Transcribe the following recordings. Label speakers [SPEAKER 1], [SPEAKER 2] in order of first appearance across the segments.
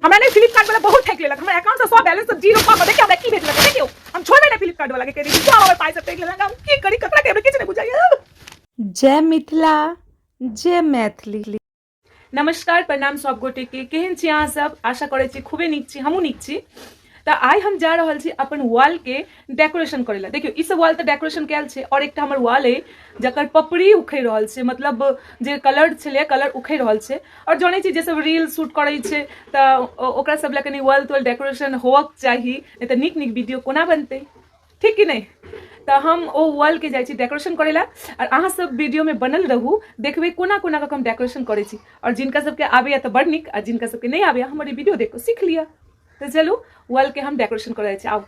[SPEAKER 1] हमरा ने फ्लिपकार्ट वाला बहुत ठेक लेलक, हमरा अकाउंट से सब बैलेंस सब जीरो पा देखियो हमरा की भेज लगे देखियो हम छोड़बे ना फ्लिपकार्ट वाला के कह दी सब हमर पैसा ठेक लेलक, हम की करी ककरा के किछ नहीं बुझाइया।
[SPEAKER 2] जय मिथिला जय मैथिली।
[SPEAKER 1] नमस्कार प्रणाम सब गोटे के, केहन छी अहाँ सब? आशा करे छी खूबे नीक छी, हमहू नीक छी। तो आई हम जा रहल छी अपन वॉल के डेकोरेशन करे ला। देखियो ई सब वॉल तो डेकोरेशन कैल छे और एकटा हमर वॉल है जकर पपड़ी उखड़ रहल छे, मतलब जे कलर छले कलर उखड़ रहल छे। और जाने छी जे सब रील शूट करे छे तो ओकरा सब ला कनी वॉल तो डेकोरेशन होवक चाहिए, नहीं तो नीक नीक वीडियो कोना बनते, ठीक कि नहीं? तो हम ओ वॉल के जाई छी डेकोरेशन करेला और अहाँ सब वीडियो में बनल रहू, देखबे कोना कोना का हम डेकोरेशन करे छी। और जिनका सबके आबे तो बड़ नीक, और जिनका सबके नहीं आबे हमारी वीडियो देखो सीख लिया। तो चलू वॉल के हम डेकोरेशन करे छी। आओ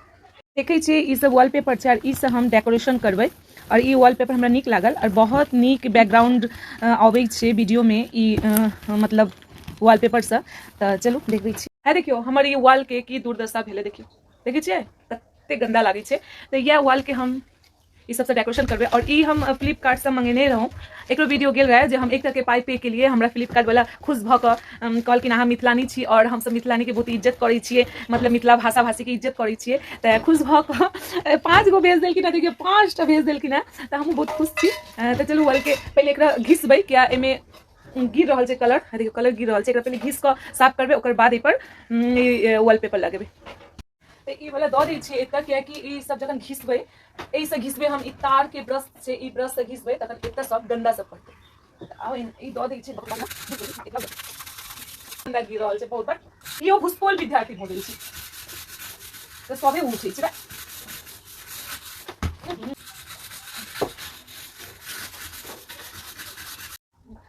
[SPEAKER 1] देखे छी ई सब वॉलपेपर छै और ई से हम डेकोरेशन करबै। और ई वॉलपेपर हमरा नीक लागल और बहुत नीक बैकग्राउंड आबै छै वीडियो में ई मतलब वॉलपेपर से। तो चलू देखबै छी। है देखियो हमर ई वॉल के की दुर्दशा भेले, देखियो देखै छियै कते गंदा लागे छै। तो यह वॉल के हम ई सबसे डेकोरेशन करबे। और ई हम फ्लिपकार्ट से मंगेने रहूँ, एक वीडियो गेल रहे जो हम एक के पाई पे के लिए हमरा फ्लिपकार्ट वाला खुश भ क कहलखिन अहाँ मिथिलानी छी और हम सब मिथिलानी के बहुत इज्जत करै छियै, मतलब मिथिला भाषा भाषी के इज्जत करै छियै। तो खुश भ क 5 गो भेज देलखिन, देखियो 5टा भेज देलखिन। तो हम बहुत खुश छी। तो चलू वॉल के पहले एकरा घिसबै, क्या एमे गिर रहल छै कलर, देखियो कलर गिर रहल छै, एकरा पहले घिस क साफ करबै, ओकर बाद ए पर वॉलपेपर लगेबै। तो ई वाला दऽ दै छियै एतऽ, कियाकि ई सब जखन घिसबै एहि से घिसबै हम, ई तार के ब्रश से ई ब्रश से घिसबै तखन एतऽ सब गंदा सब पड़तै। आउ ई दऽ दै छियै गंदा गिर रहल छै बहुत बार। इहो भूसकोल विद्यार्थी भऽ गेल छै तऽ सबे उठै छै।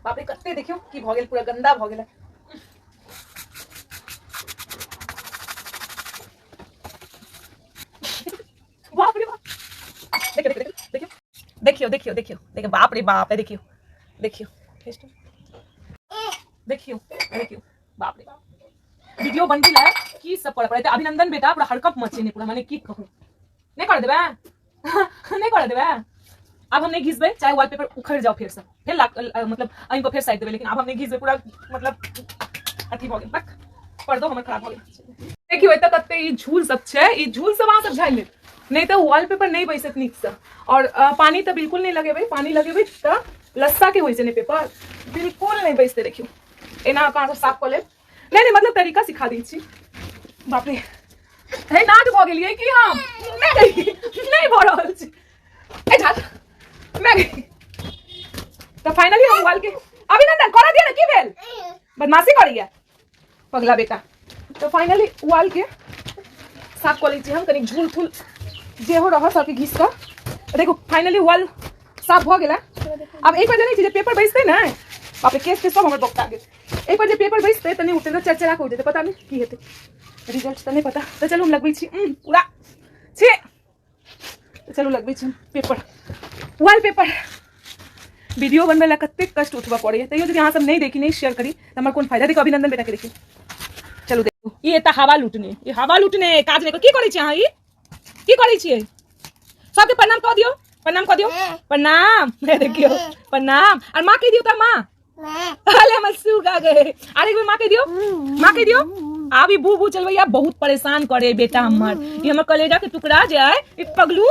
[SPEAKER 1] बाप रे कते देखियो की भऽ गेल, पूरा गंदा भऽ गेल। देखियो देखियो देखियो देखियो बाप रे बाप है, देखियो देखियो देखियो देखियो बाप रे बाप। वीडियो बन गेल है की सब कर पड़े। अभिनंदन बेटा पूरा हड़कप मचेने, पूरा माने की कहूं, नहीं कर देबे नहीं कर देबे। अब हम नहीं घिसबे, चाहे वॉलपेपर उखड़ जाओ फिर से, फिर मतलब अहीं को फिर साइड देबे, लेकिन अब हम नहीं घिसबे, पूरा मतलब अथी भ गेल, बक पर्दो हमर खराब भ गेल। देखियो एतऽ कते ई झूल सब छै, ई झूल सब अहाँ सब झाड़ि लेब, नहीं तो वॉलपेपर नहीं बैसत नीक से। और पानी तो बिल्कुल नहीं लगेबै, पानी लगेबै तो लस्सा के होय छै ने पेपर, बिल्कुल नहीं बैसते। देखियो एना कहाँ से साफ कर लेब, नहीं नहीं मतलब तरीका सिखा दै छी। बाप रे हे नाट भ गेलियै कि हम नहीं भ रहल छै ए झाट मैं गई। तो फाइनली हम वॉल के अभिनंदन करा दिया ना, की भेल बदमाशी करिया पगला बेटा। तो फाइनली वॉल के साफ कर लै छी हम, कनी झूल थूल जे हो रहा सबके घिस का। देखो फाइनली वॉल साफ भ गेला। अब एक बार जानै छी जे पेपर बैसते ना, बाप रे केस सब हमर बक्का गेल। एक बार जे पेपर बैसते त नहीं उठते, तो चरचरा के हो जेते, पता नहीं की हेते, रिजल्ट तो नहीं पता। तो चलो हम लगबै छी पूरा छे। तो चलो लगबै छी पेपर वॉलपेपर। वीडियो बनबे ला कते कष्ट उठबा पड़े, तैयो यदि अहाँ सब नहीं देखी नहीं शेयर करी तो हमर कोन फायदा। देखो अभिनंदन बेटा के देखिए, चलो देखो ये एता हवा लूटने, ये हवा लूटने काज नहीं की करै छी अहाँ, ई की करै छियै? सबके प्रणाम कह दियो, प्रणाम कह दियो, प्रणाम देखियो प्रणाम। और माँ कह दियो त माँ, अरे हम सुगा गए। अरे एक बार माँ कह दियो, माँ कह दियो। अभी बू बू चलबैया बहुत परेशान करे बेटा हमर, ये हमर कलेजा के टुकड़ा जाए ई पगलू।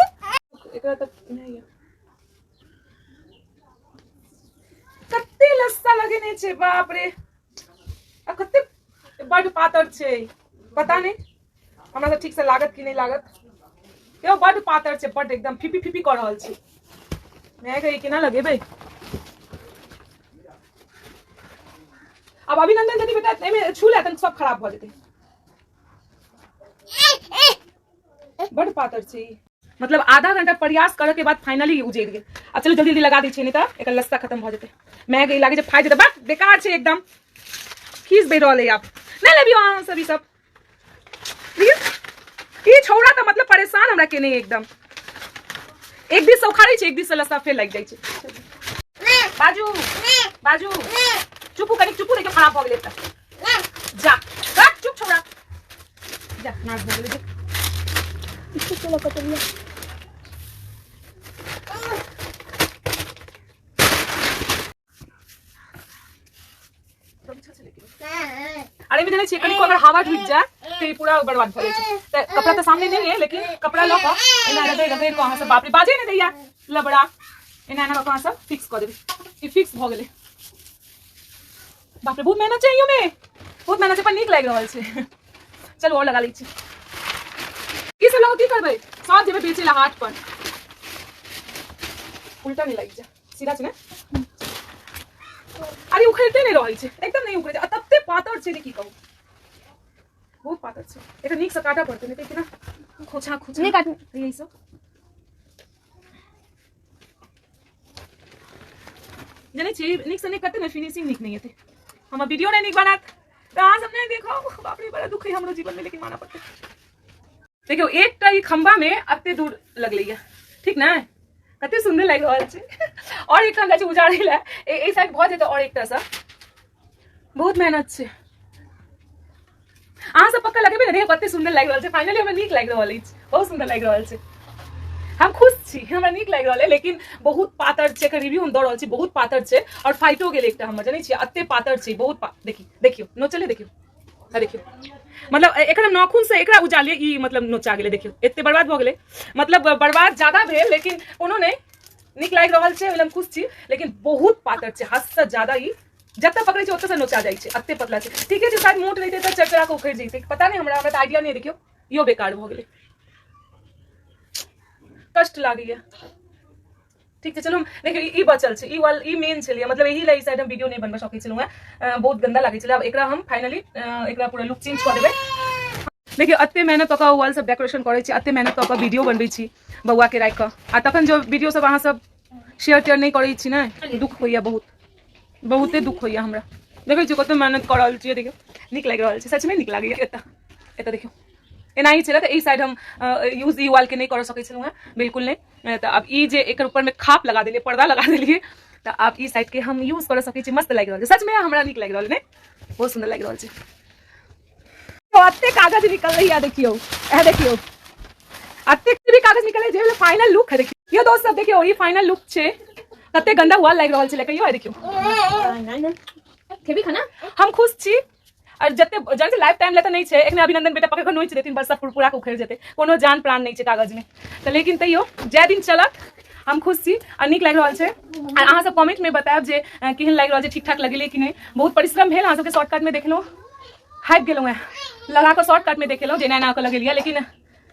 [SPEAKER 1] एकरा तक नहीं कते लस्सा लगेने छे, बाप रे आ कते बड़ पातर छे, पता नहीं हमरा तो ठीक से लागत कि नहीं लागत। यो बड़ पातर छे, बड़ एकदम फिपी फिपी कर रहल छे। मैं कही केना लगेबै। अब अभिनंदन यदि बेटा एमे छू ले त सब खराब भ जेतै, बड़ पातर छे। मतलब आधा घंटा प्रयास करे के बाद फाइनली उजड़ गेल। अब चलो जल्दी जल्दी लगा दी छे, नहीं त एकर लस्सा खत्म भ जेतै। मैं गई लागे जे फाइ जेतै, बस बेकार छे एकदम, खीस बे रहल है। आप नहीं लेबियो अहाँ सब ई सब प्लीज। ई छौड़ा तो मतलब परेशान हमरा केने एकदम, एक दिन से उखाड़े छे, एक दिन से लस्सा फेर लग जाय छे। बाजू बाजू चुपू कनी चुपू, देखो खराब भ गेलै त जा कट चुप छौड़ा जा नाच भ गेलै। इसको चला कटलिया अरे एमे जाने छियै कनिको अगर हवा ढुक जाए तो ये पूरा बर्बाद भ जाय छै। त कपड़ा तो सामने नहीं है लेकिन कपड़ा ल क एना रगड़ रगड़ क अहाँ सब बाप रे बाजे नहीं दैया लबड़ा एना एना क अहाँ सब फिक्स क देबै। ई फिक्स भ गेलै। बाप रे बहुत मेहनत चाहिए में, बहुत मेहनत पर नीक लागि रहल छै। चलो और लगा लै छी। की सब लगती करबै सब जेबै बेचे ला हाट पर। उल्टा नहीं लागि जा सीधा छै ने। अरे उखड़ते नहीं रहल छै एकदम नहीं उखड़े छै। तत्ते पातर छै की कहू बहुत पातर छै। एटा नीक से काटा पड़तै नहीं त ना खोछा खोछा
[SPEAKER 3] नहीं काट
[SPEAKER 1] यही सब जाने छी नीक से नहीं करते ना फिनिशिंग नीक नहीं हेतै। हम वीडियो नहीं नीक बनात त अहाँ सब नहीं देखो बाप रे बड़ा दुख है हमरो जीवन में लेकिन माना पड़तै। देखियो एकटा ई खंभा में अत्ते दूर लगलैया ठीक ना कते सुंदर लागि रहल छै। और एकटा हम जाइ छी उजाड़ै ला ए साइड भ जेतै और एकटा सा बहुत मेहनत छै। अहाँ सब पक्का लगेबे ने कते सुंदर लागि रहल छै। फाइनली हमरा नीक लागि रहल अछि बहुत सुंदर लागि रहल छै। हम खुश छी हमरा नीक लागि रहल है लेकिन बहुत पातर छै। एकर रिव्यू हम द रहल छी बहुत पातर छै और फाइटो गेल एकटा हमर जानै छी अत्ते पातर छै बहुत देखियो नोचले देखियो देखियो मतलब एकर हम नाखून से एकरा उजालिए ई मतलब नोचा गेले देखियो एत्ते बर्बाद भ गेले मतलब बर्बाद ज्यादा भेल लेकिन कोनो नहीं नीक लागि रहल छै हम खुश छी लेकिन बहुत पातर छै। हद से ज्यादा ई जत्ता पकड़े छै ओत्ता से नोचा जाइ छै अत्ते पतला छै। ठीक है शायद मोट रहिते त चरचरा के उखड़ जइते पता नहीं हमरा त आइडिया नहीं देखियो यो बेकार भ गेले कष्ट लागैया। ठीक है चलो देखियो ई बचल छै ई वाल ई मेन छलिए मतलब यही ला ई साइड हम वीडियो नहीं बनबा सकै छलौ बहुत गंदा लागै छलै। अब एकरा हम फाइनली एकरा पूरा लुक चेंज कर देबै। देखियो अत्ते मेहनत क वाल सब डेकोरेशन करै छी अत्ते मेहनत क वीडियो बनबै छी बौआ के राख क आ तखन जो वीडियो सब अहाँ सब शेयर टेयर नहीं करै छी ना दुख होइया बहुते दुख होइया हमरा। देखै छी कते मेहनत कर रहल छी देखियो नीक लागि रहल छै सच में नीक लागैया। एता देखियो एना ही छलै त ई साइड हम यूज ई वाल के नहीं कर सकै छलौ बिल्कुल नहीं। त अब ई जे एकर ऊपर में खाप लगा देलिए पर्दा लगा देलिए त अब ई साइड के हम यूज कर सकै छी मस्त लागि रहल छै सच में हमरा नीक लागि रहल ने बहुत सुंदर लागि रहल छै। तो अत्ते कागज निकल रही है देखियो देखियो अत्ते भी कागज निकले जे फाइनल लुक है देखियो। यो दोस्त सब देखियो ई फाइनल लुक छै कते गंदा वाल लागि रहल छै लेकिन यो देखियो
[SPEAKER 3] खेबी खाना
[SPEAKER 1] हम खुश छी। और जते जन से लाइफ टाइम ले त नहीं छै एकने अभिनंदन बेटा पकड़ के नोच देथिन बस सब पुरपुरा के उखड़ जेते कोनो जान प्राण नहीं छै कागज में त लेकिन तैयो जय दिन चलत हम खुश छी और नीक लागि रहल छै। और अहाँ सब कमेंट में बतायब जे केहन लागि रहल छै ठीक ठाक लगले कि नहीं। बहुत परिश्रम भेल अहाँ सबके शॉर्टकट में देखलौ हाइप गेलौ लगा के शॉर्टकट में देखलौ जे एना के लगेलिया लेकिन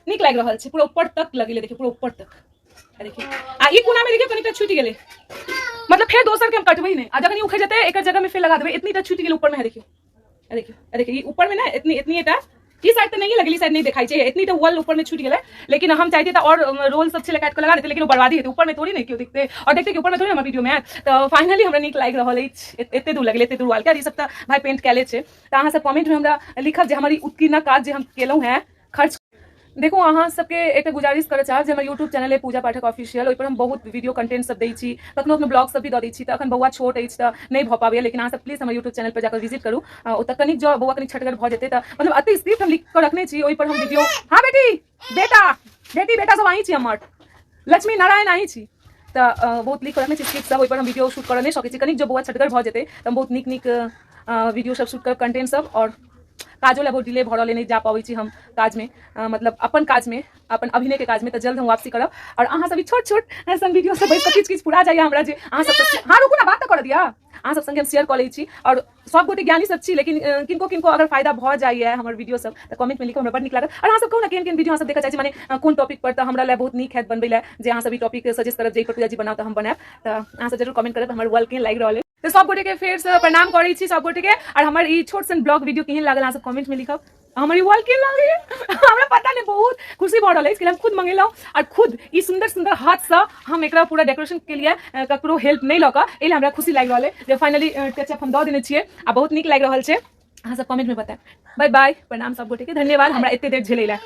[SPEAKER 1] नीक लागि रहल छै पूरा ऊपर तक लगेले देखियो पूरा ऊपर तक देखियो। आ ई कोना में देखियो कनिटा छूट गेले मतलब फिर दोसर के हम कटबै नहीं आ जखन ई उखड़ जेते एकर जगह में फिर लगा देबै इतनी त छूट गेल ऊपर में है देखियो देखिए ऊपर में ना इतनी एटा ई साइड तो नहीं लगली साइड नहीं दिखाई चाहिए इतनी तो वॉल ऊपर में छूट गया लेकिन हम चाहते थे और रोल सब से काट के लगा देते लेकिन वो बर्बादी है ऊपर में थोड़ी नहीं क्यों दिखते और देखते कि ऊपर में थोड़ी हमारे वीडियो में तो फाइनली हमरा नीक लागि रहल अछि एते दूर लगले एते दूर वाल के ई सब त भाई पेंट कैले छै त अहाँ सब कमेंट में हमरा लिखब जे हमारी उत्कीर्ण काज जे हम केलौ हैं खर्च। देखो अहाँ सबके एक गुजारिश करे चाहब जे हमर यूट्यूब चैनल है पूजा पाठक ऑफिशियल ओइ पर हम बहुत वीडियो कंटेंट सब दै छी कखनो कखनो ब्लॉग सब भी द दै छी त अखन बौआ छोट अछि त नहीं भ पाबैया लेकिन अहाँ सब प्लीज हमर यूट्यूब चैनल पर जाकर विजिट करू ओतऽ कनिक जो बौआ कनिक छटगर भ जेतै त मतलब अति स्क्रिप्ट हम लिख कर रखने छी ओइ पर हम वीडियो हां बेटी बेटा सब आही छी हमर लक्ष्मी नारायण आही छी त बहुत लिख कर रखने छी स्क्रिप्ट सब ओइ पर हम वीडियो शूट कर नहीं सकै छी कनिक जो बौआ छटगर भ जेतै त हम बहुत नीक वीडियो सब शूट कर कंटेंट सब और काजो ला बहुत डिले भ रहल नहीं जा पाबै छी हम काज में मतलब अपन काज में अपन अभिनय के काज में तो जल्द हम वापसी करब और अहाँ सब छोट छोट सन वीडियो सब बैस किछ किछ पूरा जाइए हमरा जे अहाँ सब हाँ रुकू ना बात तो कर दिया अहाँ सब संगे हम शेयर कर लै छी और सब गोटे ज्ञानी सब छी लेकिन किनको किनको अगर फायदा भ जाइए हमर वीडियो सब तो कमेंट में लिखो हमरा बड़ नीक लागत और अहाँ सब कहू ना केहन केहन वीडियो अहाँ सब देखा चाहै छी माने कोन टॉपिक पर तो हमरा ला बहुत नीक हैत बनबै ला जे अहाँ सब ई टॉपिक सजेस्ट करब जे पर पूजा जी बनाओ तो हम बनाएब तो अहाँ सब जरूर कमेंट करब हमर वाल केहन लागि रहल है तो सब गोटे के फेर से प्रणाम करै छी सब गोटे के और हमर ई छोट सन ब्लॉग वीडियो केहन लागल अहाँ सब कमेंट में लिखब हमारी वाल के लागे हमरा पता नहीं बहुत खुशी बढ़ रहा है इसके लिए हम खुद मंगेलौ और खुद ई सुंदर सुंदर हाथ से हम एकरा पूरा डेकोरेशन के लिए ककरो हेल्प नहीं लक एले हमरा खुशी लागि रहल है जे फाइनली टचअप हम द देने छियै आ बहुत नीक लागि रहल छै अहाँ सब कमेंट में बताएब बाय बाय प्रणाम सब गोटे के धन्यवाद हमरा एते देर झेलै ला।